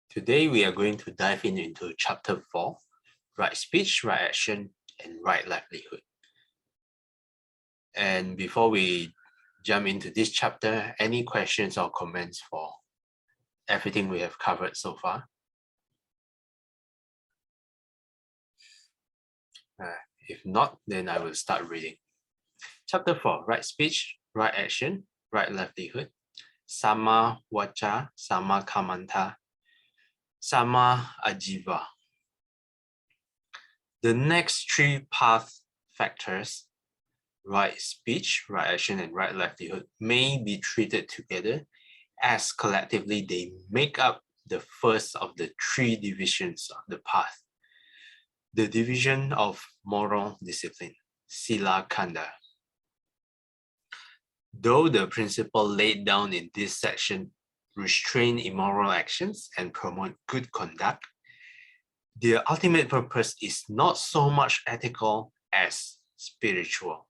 Today we are going to dive into chapter 4, right speech, right action, and right livelihood. And before we jump into this chapter, any questions or comments for everything we have covered so far? If not, then I will start reading. Chapter 4, right speech, right action, right livelihood. Sama vaca, sama kamanta, sama ajiva. The next three path factors, right speech, right action, and right livelihood, may be treated together as collectively they make up the first of the three divisions of the path, the division of moral discipline, sila kanda. Though the principle laid down in this section restrain immoral actions and promote good conduct, their ultimate purpose is not so much ethical as spiritual.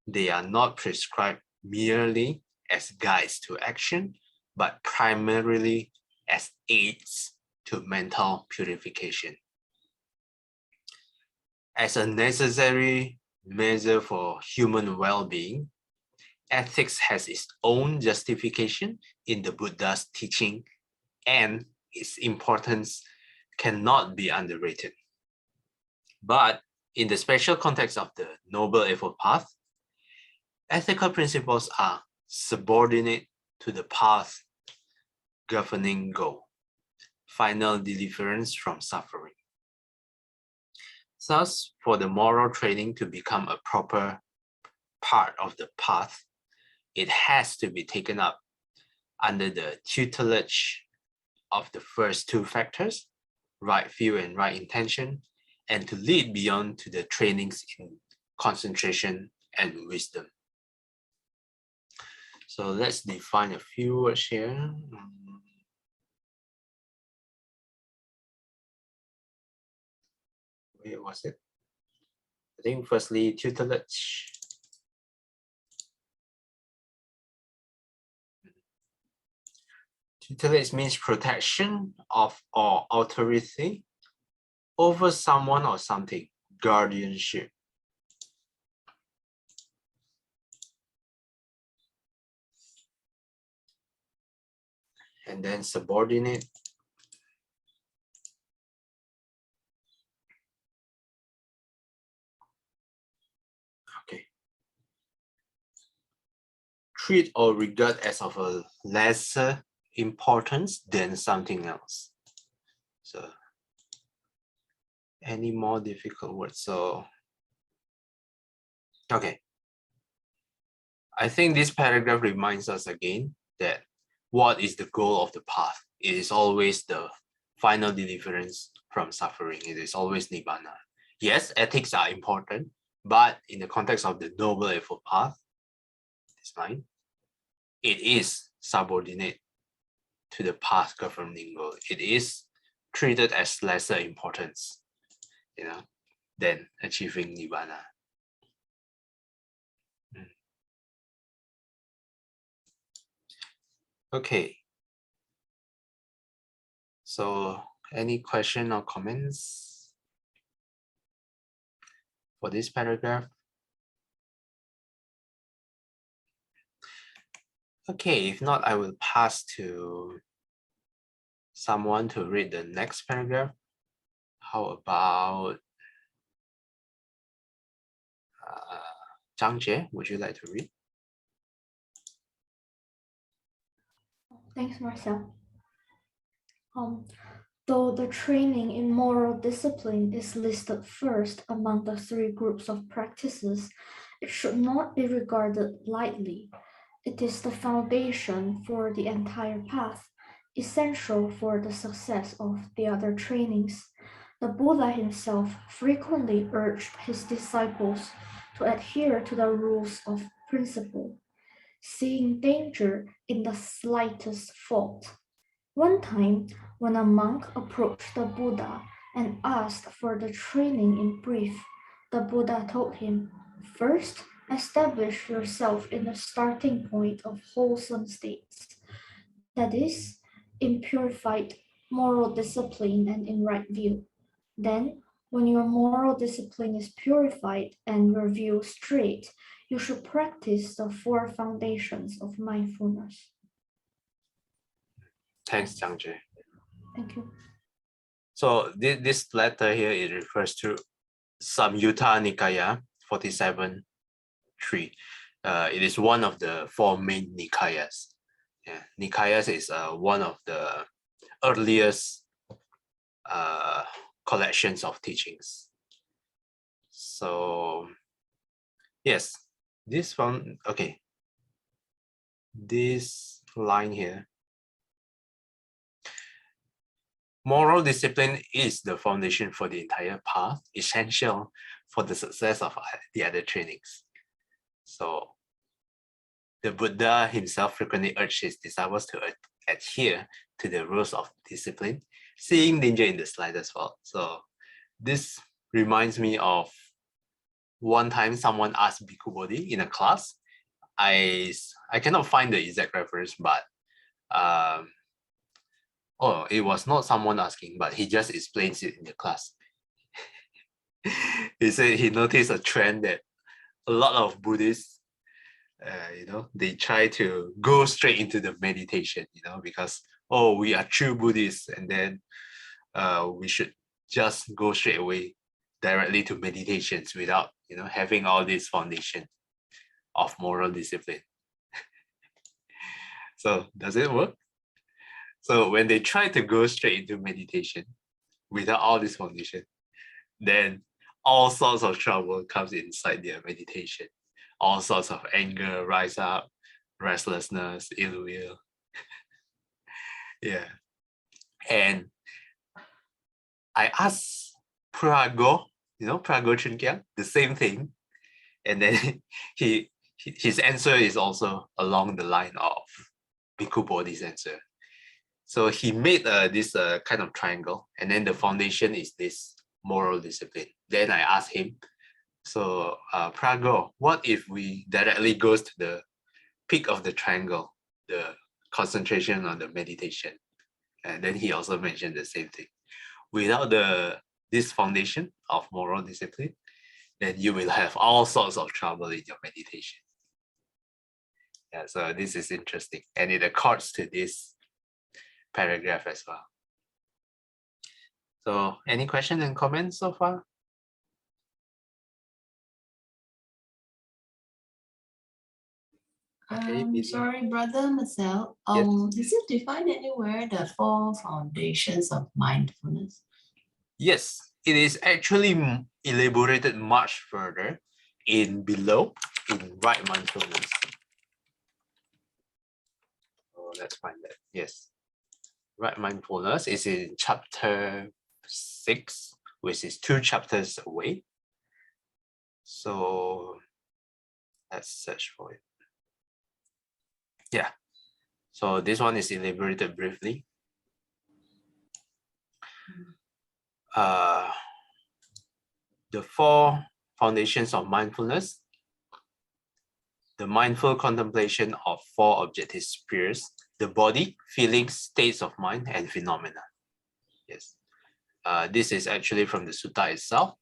They are not prescribed merely as guides to action, but primarily as aids to mental purification. As a necessary measure for human well-being, ethics has its own justification in the Buddha's teaching, and its importance cannot be underrated. But in the special context of the Noble Eightfold Path, ethical principles are subordinate to the path governing goal, final deliverance from suffering. Thus, for the moral training to become a proper part of the path, it has to be taken up under the tutelage of the first two factors, right view and right intention, and to lead beyond to the trainings in concentration and wisdom. So let's define a few words here. Where was it? I think firstly, tutelage. Tutelage means protection of or authority over someone or something, guardianship. And then subordinate. Okay. Treat or regard as of a lesser importance than something else. So any more difficult words? So okay. I think this paragraph reminds us again that what is the goal of the path? It is always the final deliverance from suffering. It is always nibbana. Yes, ethics are important, but in the context of the Noble Eightfold Path, this line, it is subordinate to the path governing goal. It is treated as lesser importance, than achieving nibbana. Okay. So any question or comments for this paragraph? Okay, if not, I will pass to someone to read the next paragraph. How about Zhang Jie? Would you like to read? Thanks, Marcel. Though the training in moral discipline is listed first among the three groups of practices, it should not be regarded lightly. It is the foundation for the entire path, essential for the success of the other trainings. The Buddha himself frequently urged his disciples to adhere to the rules of principle, seeing danger in the slightest fault. One time, when a monk approached the Buddha and asked for the training in brief, the Buddha told him, "First, establish yourself in the starting point of wholesome states, that is, in purified moral discipline and in right view. Then, when your moral discipline is purified and your view straight, you should practice the four foundations of mindfulness. Thanks, Jiangzhi. Thank you. So this letter here, it refers to Samyutta Nikaya 47.3. It is one of the four main Nikayas. Yeah, Nikayas is one of the earliest collections of teachings. So yes, this one, okay. This line here. Moral discipline is the foundation for the entire path, essential for the success of the other trainings. So the Buddha himself frequently urged his disciples to adhere to the rules of discipline, seeing danger in the slightest fault. So this reminds me of one time someone asked Bhikkhu Bodhi in a class. I cannot find the exact reference, but it was not someone asking, but he just explains it in the class. He said he noticed a trend that a lot of Buddhists, they try to go straight into the meditation, because, we are true Buddhists, and then we should just go straight away directly to meditations without, having all this foundation of moral discipline. So does it work? So when they try to go straight into meditation without all this foundation, then all sorts of trouble comes inside their meditation. All sorts of anger rise up, restlessness, ill will. Yeah. And I asked Prago, Prago Chunkyang, the same thing. And then his answer is also along the line of Bhikkhu Bodhi's answer. So he made this kind of triangle, and then the foundation is this moral discipline. Then I asked him, so Prago, what if we directly goes to the peak of the triangle, the concentration on the meditation? And then he also mentioned the same thing. Without this foundation of moral discipline, then you will have all sorts of trouble in your meditation. Yeah, so this is interesting, and it accords to this paragraph as well. So any questions and comments so far? Sorry, Brother Marcel. Yes. Is it defined anywhere, the four foundations of mindfulness? Yes, it is actually elaborated much further in right mindfulness. Oh, let's find that. Yes. Right mindfulness is in chapter 6, which is 2 chapters away. So let's search for it. Yeah. So this one is elaborated briefly. The 4 foundations of mindfulness: the mindful contemplation of 4 objective spheres, the body, feelings, states of mind, and phenomena. Yes. This is actually from the sutta itself,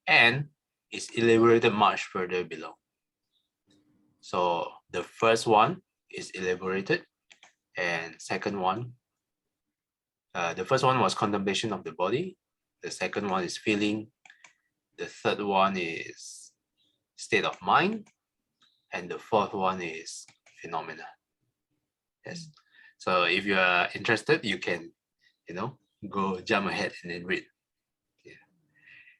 and is elaborated much further below. So the first one is elaborated, and second one, the first one was contemplation of the body. The second one is feeling. The third one is state of mind, and the fourth one is phenomena. Yes. So if you are interested, you can, go jump ahead and then read. Yeah.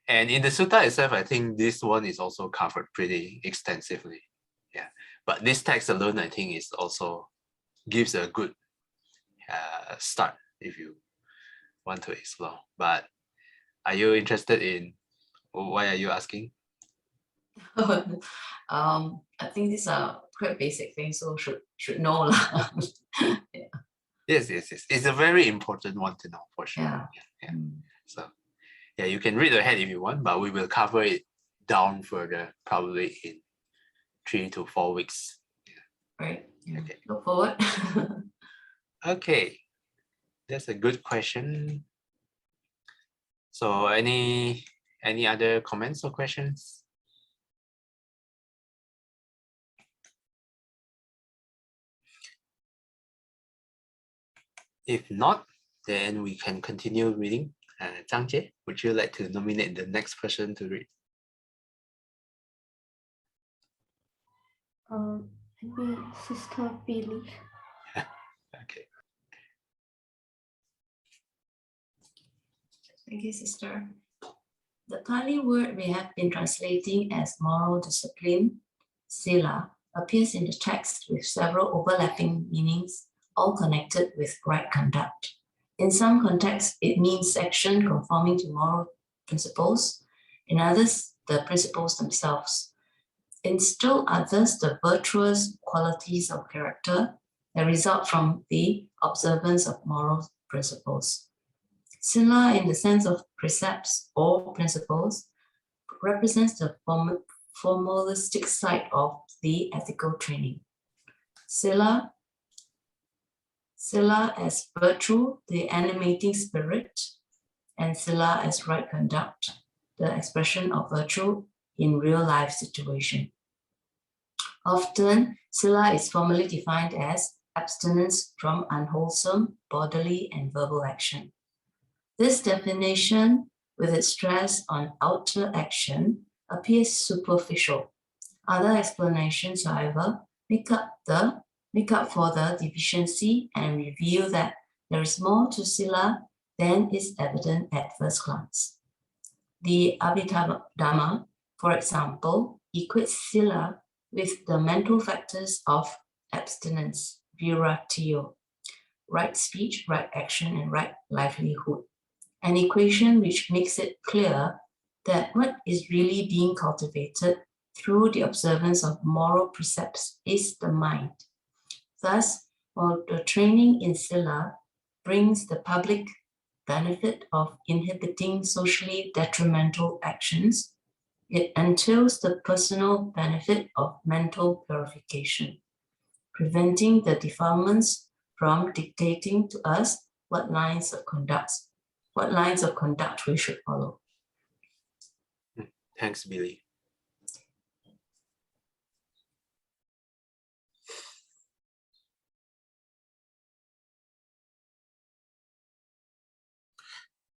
And in the sutta itself, I think this one is also covered pretty extensively. Yeah. But this text alone, I think, is also gives a good start if you want to explore. But are you interested in? Why are you asking? I think these are quite basic things, so should know. Yeah. Yes. It's a very important one to know for sure. Yeah. So yeah, you can read ahead if you want, but we will cover it down further probably in 3 to 4 weeks. Right. Yeah. Okay. Look forward. Okay. That's a good question. So any other comments or questions? If not, then we can continue reading. Zhang Jie, would you like to nominate the next person to read? Maybe Sister Billy. Okay. Thank you, sister. The Pali word we have been translating as moral discipline, sila, appears in the text with several overlapping meanings, all connected with right conduct. In some contexts, it means action conforming to moral principles. In others, the principles themselves. In still others, the virtuous qualities of character that result from the observance of moral principles. Sila, in the sense of precepts or principles, represents the formalistic side of the ethical training. Sila as virtue, the animating spirit, and Sila as right conduct, the expression of virtue in real life situation. Often, Sila is formally defined as abstinence from unwholesome bodily and verbal action. This definition, with its stress on outer action, appears superficial. Other explanations, however, make up for the deficiency and reveal that there is more to Sila than is evident at first glance. The Abhidhamma, for example, equates Sila with the mental factors of abstinence, viratio, right speech, right action, and right livelihood. An equation which makes it clear that what is really being cultivated through the observance of moral precepts is the mind. Thus, while the training in Sila brings the public benefit of inhibiting socially detrimental actions, it entails the personal benefit of mental purification, preventing the defilements from dictating to us what lines of conduct we should follow. Thanks, Billy.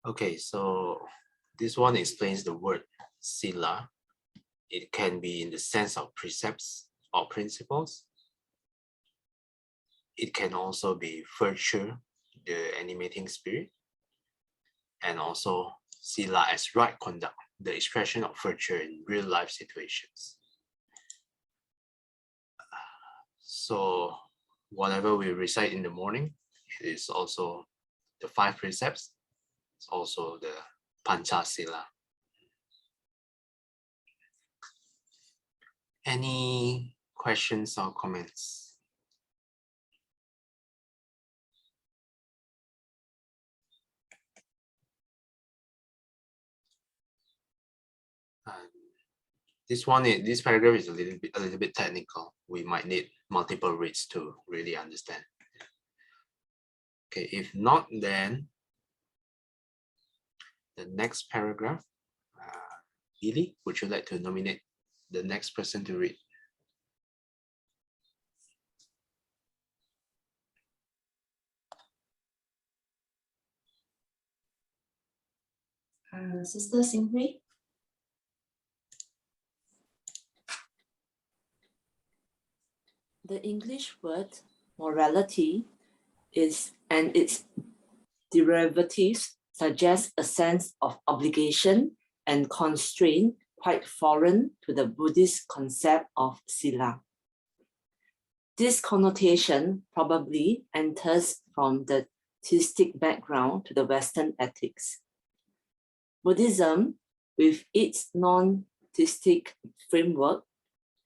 Okay, so this one explains the word sila. It can be in the sense of precepts or principles. It can also be virtue, the animating spirit, and also sila as right conduct, the expression of virtue in real life situations. So whatever we recite in the morning, it is also the 5 precepts. It's also the Panchasila. Any questions or comments? This paragraph is a little bit technical. We might need multiple reads to really understand. Okay, if not, then the next paragraph. Billy, would you like to nominate the next person to read? Sister Singhui. The English word morality and its derivatives suggest a sense of obligation and constraint quite foreign to the Buddhist concept of sila. This connotation probably enters from the theistic background to the Western ethics. Buddhism, with its non-theistic framework,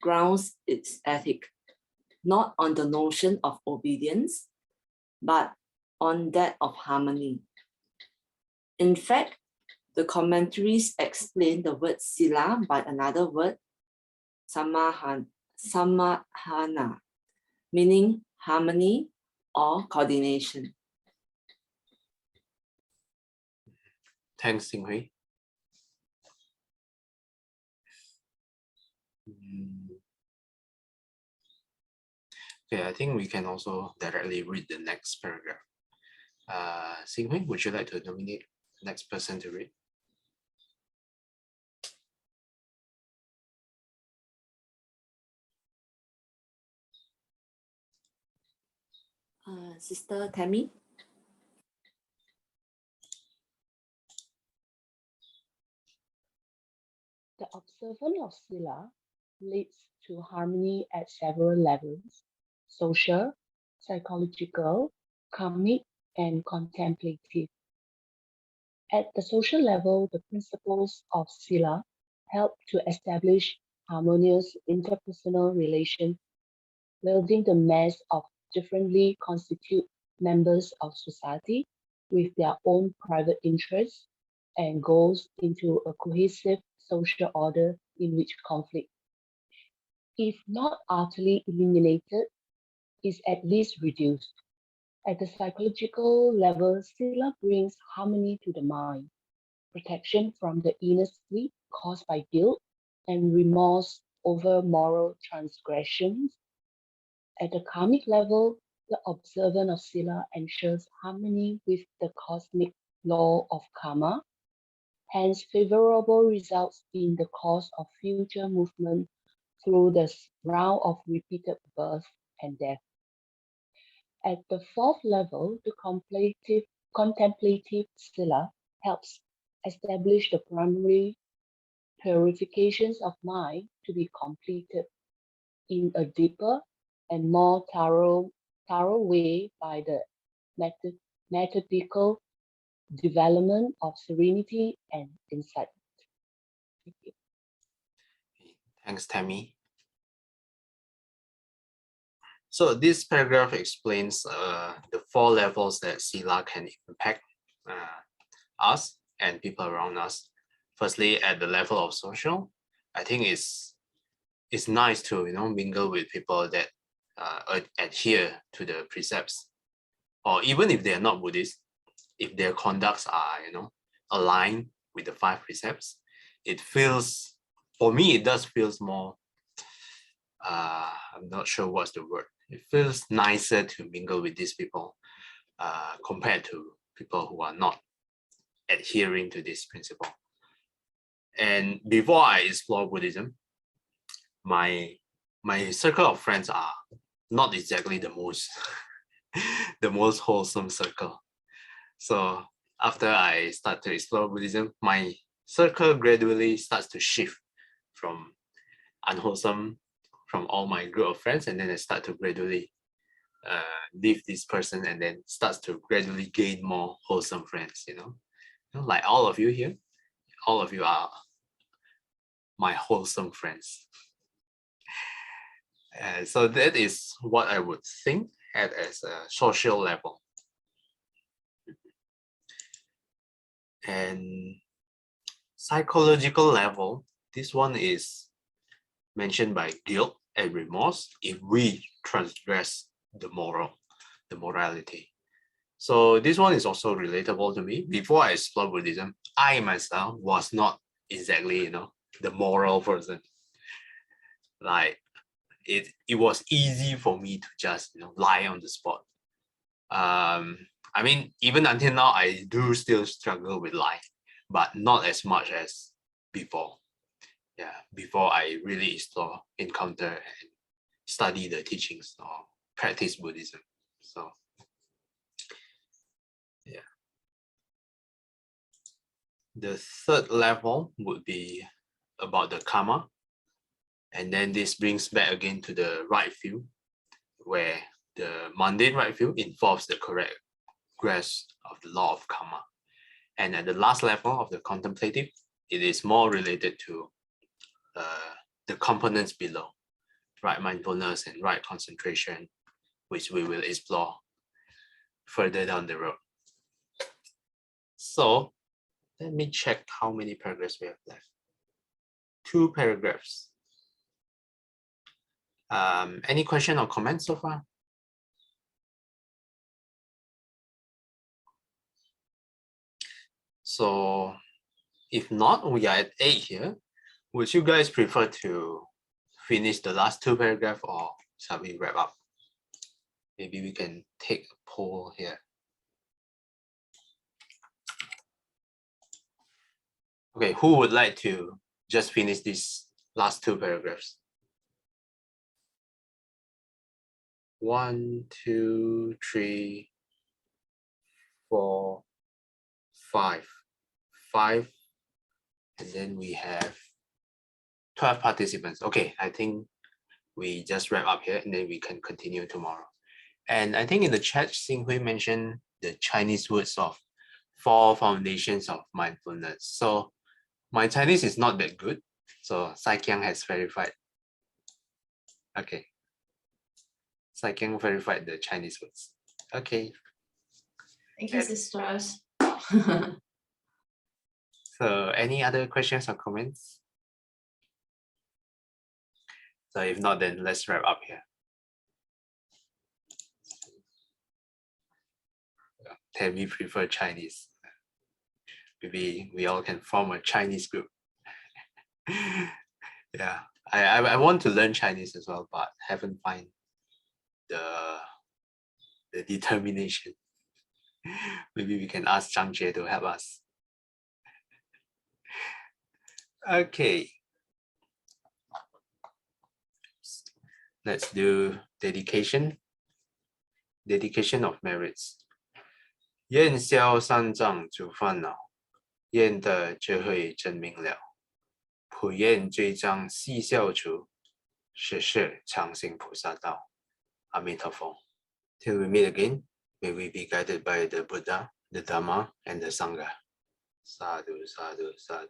grounds its ethic not on the notion of obedience, but on that of harmony. In fact, the commentaries explain the word sila by another word, samahana, meaning harmony or coordination. Thanks, Xinghui. Okay, I think we can also directly read the next paragraph. Xinghui, would you like to nominate the next person to read? Sister Tammy. The observance of Sila leads to harmony at several levels: social, psychological, karmic, and contemplative. At the social level, the principles of Sila help to establish harmonious interpersonal relations, building the mass of differently constituted members of society with their own private interests and goals into a cohesive social order in which conflict, if not utterly eliminated, is at least reduced. At the psychological level, Sila brings harmony to the mind, protection from the inner sleep caused by guilt and remorse over moral transgressions. At the karmic level, the observance of Sila ensures harmony with the cosmic law of karma, hence favorable results in the course of future movement through the round of repeated birth and death. At the fourth level, the contemplative Sila helps establish the primary purifications of mind to be completed in a deeper and more thorough way by the methodical development of serenity and insight. Thank you. Thanks, Tammy. So this paragraph explains the 4 levels that Sila can impact us and people around us. Firstly, at the level of social, I think it's nice to mingle with people that adhere to the precepts, or even if they are not Buddhist, if their conducts are aligned with the 5 precepts, it feels, for me, it does feels more. I'm not sure what's the word. It feels nicer to mingle with these people compared to people who are not adhering to this principle. And before I explore Buddhism, my circle of friends are not exactly the most the most wholesome circle. So after I start to explore Buddhism, my circle gradually starts to shift from unwholesome from all my group of friends, and then I start to gradually leave this person, and then starts to gradually gain more wholesome friends. Like all of you here, all of you are my wholesome friends. So that is what I would think as a social level. And psychological level, this one is mentioned by guilt and remorse if we transgress the morality. So this one is also relatable to me. Before I explored Buddhism, I myself was not exactly the moral person. Like it was easy for me to just lie on the spot. I mean, even until now, I do still struggle with lying, but not as much as before. Yeah, before I really encounter and study the teachings or practice Buddhism. So yeah. The third level would be about the karma. And then this brings back again to the right view, where the mundane right view involves the correct grasp of the law of karma. And at the last level of the contemplative, it is more related to the components below, right mindfulness and right concentration, which we will explore further down the road. So let me check how many paragraphs we have left. 2 paragraphs. Any question or comments so far? So if not, we are at 8 here. Would you guys prefer to finish the last 2 paragraphs, or shall we wrap up? Maybe we can take a poll here. Okay, who would like to just finish these last 2 paragraphs? 1, 2, 3, 4, 5. 5, and then we have 12 participants. Okay, I think we just wrap up here and then we can continue tomorrow. And I think in the chat, Xinghui mentioned the Chinese words of 4 foundations of mindfulness. So my Chinese is not that good. So Sai Kiang has verified. Okay. Sai Kiang verified the Chinese words. Okay. Thank you, sisters. So any other questions or comments? So if not, then let's wrap up here. Then we prefer Chinese. Maybe we all can form a Chinese group. Yeah, I want to learn Chinese as well, but haven't find the determination. Maybe we can ask Zhang Jie to help us. Okay. Let's do dedication. Dedication of merits. 愿消三障诸烦恼，愿得智慧真明了。普愿罪障悉消除，世世常行菩萨道。阿弥陀佛。Till we meet again, may we be guided by the Buddha, the Dhamma, and the Sangha. Sadhu, sadhu, sadhu.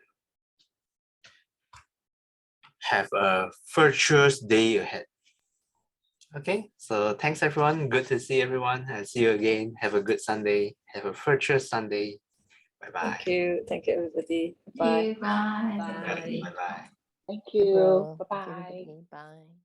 Have a virtuous day ahead. Okay, so thanks everyone. Good to see everyone. I'll see you again. Have a good Sunday. Have a virtuous Sunday. Bye-bye. Thank you, everybody. Bye. Bye. Bye. Bye-bye. Thank you. Bro. Bye-bye. Thank you, everybody. Bye.